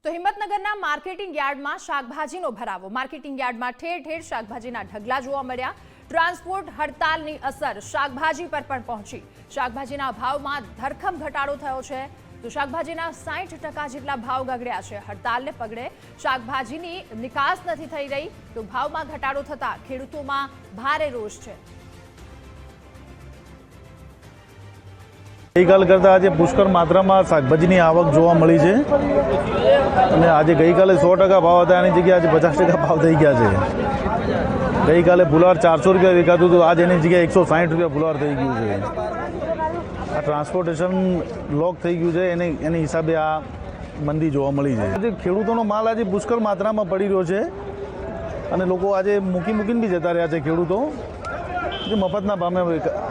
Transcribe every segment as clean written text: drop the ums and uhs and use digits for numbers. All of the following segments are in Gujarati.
તો હિંમતનગરના માર્કેટિંગ યાર્ડમાં શાકભાજીનો ભરાવો। માર્કેટિંગ યાર્ડમાં ઠેર ઠેર શાકભાજીના ઢગલા જોવા મળ્યા। ટ્રાન્સપોર્ટ હડતાલની અસર શાકભાજી પર પણ પહોંચી। શાકભાજીના ભાવમાં ધરખમ ઘટાડો થયો છે તો શાકભાજીના 60% જેટલા ભાવ ગગડ્યા છે। હડતાલને પગલે શાકભાજીની નિકાસ નથી થઈ રહી તો ભાવમાં ઘટાડો થતા ખેડૂતોમાં ભારે રોષ છે। ગઈકાલ કરતાં આજે પુષ્કળ માત્રામાં શાકભાજીની આવક જોવા મળી છે અને આજે ગઈકાલે 100% ભાવ હતા એની જગ્યાએ આજે 50% ભાવ થઈ ગયા છે। ગઈકાલે ફુલાર 400 રૂપિયા વેચાતું હતું, આજે એની જગ્યાએ 160 રૂપિયા ફુલાર થઈ ગયું છે। આ ટ્રાન્સપોર્ટેશન લોક થઈ ગયું છે એની હિસાબે આ મંદી જોવા મળી છે। આજે ખેડૂતોનો માલ આજે પુષ્કળ માત્રામાં પડી રહ્યો છે અને લોકો આજે મૂકીને બી જતા રહ્યા છે। ખેડૂતો મફતના ભાવે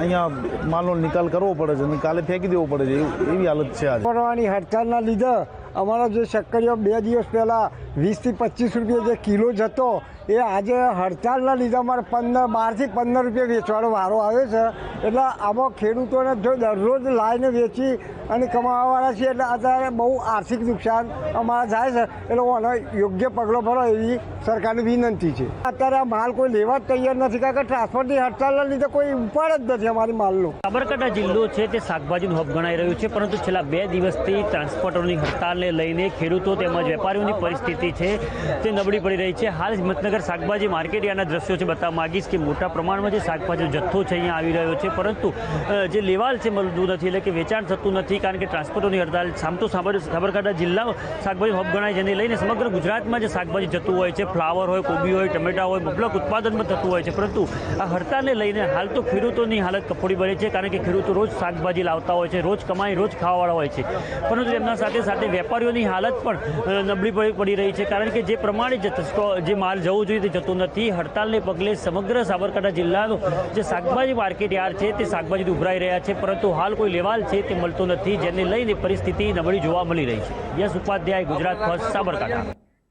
અહીંયા માલનો નિકાલ કરવો પડે છે અને કાલે ફેંકી દેવો પડે છે, એવી હાલત છે। આજે પરવાની હડતાલના લીધે અમારો જે શક્કરિયો 2 દિવસ પહેલાં 20 થી 25 રૂપિયા જે કિલો જતો એ આજે હડતાલના લીધે અમારે 12 થી 15 રૂપિયા વેચવાનો વારો આવે છે। એટલે આમાં ખેડૂતોને જો દરરોજ લાઈને વેચી અને કમાવાવાળા છીએ એટલે અત્યારે બહુ આર્થિક નુકસાન અમારા જાય છે। એટલે આનો યોગ્ય પગલો ભરો એવી સરકારની વિનંતી છે। અત્યારે આ માલ કોઈ લેવા જ તૈયાર નથી, કારણ કે ટ્રાન્સપોર્ટની હડતાલના લીધે કોઈ ઉપાડ જ નથી અમારી માલનો। સાબરકાંઠા જિલ્લો છે તે શાકભાજીનું હબ ગણાઈ રહ્યું છે, પરંતુ છેલ્લા 2 દિવસથી ટ્રાન્સપોર્ટરોની હડતાલને લઈને ખેડૂતો તેમજ વેપારીઓની પરિસ્થિતિ છે તે નબળી પડી રહી છે। હાલ હિંમતનગર શાકભાજી માર્કેટ યાર્ડના દ્રશ્યો છે બતાવવા માંગીશ કે મોટા પ્રમાણમાં જે શાકભાજીનો જથ્થો છે અહીંયા આવી રહ્યો છે, પરંતુ જે લેવાલ છે મળતું નથી, એટલે કે વેચાણ થતું નથી, કારણ કે ટ્રાન્સપોર્ટની હડતાલ સાબરકાંઠા જિલ્લા શાકભાજી હબ ગણાય, જેને લઈને સમગ્ર ગુજરાતમાં જે શાકભાજી જતું હોય છે, ફ્લાવર હોય, કોબી હોય, ટમેટા હોય, મબલક ઉત્પાદનમાં થતું હોય છે, પરંતુ આ હડતાલને લઈને હાલ તો ખેડૂતોની હાલત કફોડી બની છે, કારણ કે ખેડૂતો રોજ શાકભાજી લાવતા હોય છે, રોજ કમાઈ રોજ ખાવાવાળા હોય છે, પરંતુ તેમના સાથે સાથે વેપારીઓની હાલત પણ નબળી પડી રહી છે, કારણ કે જે પ્રમાણે જે માલ જવું જોઈએ તે જતો નથી। હડતાલને પગલે સમગ્ર સાબરકાંઠા જિલ્લાનો જે શાકભાજી માર્કેટ યાર્ડ છે તે શાકભાજી ઉભરાઈ રહ્યા છે, પરંતુ હાલ કોઈ લેવાલ છે તે મળતો નથી, જેને લઈને પરિસ્થિતિ નબળી જોવા મળી રહી છે। યશ ઉપાધ્યાય, ગુજરાત ફર્સ્ટ, સાબરકાંઠા।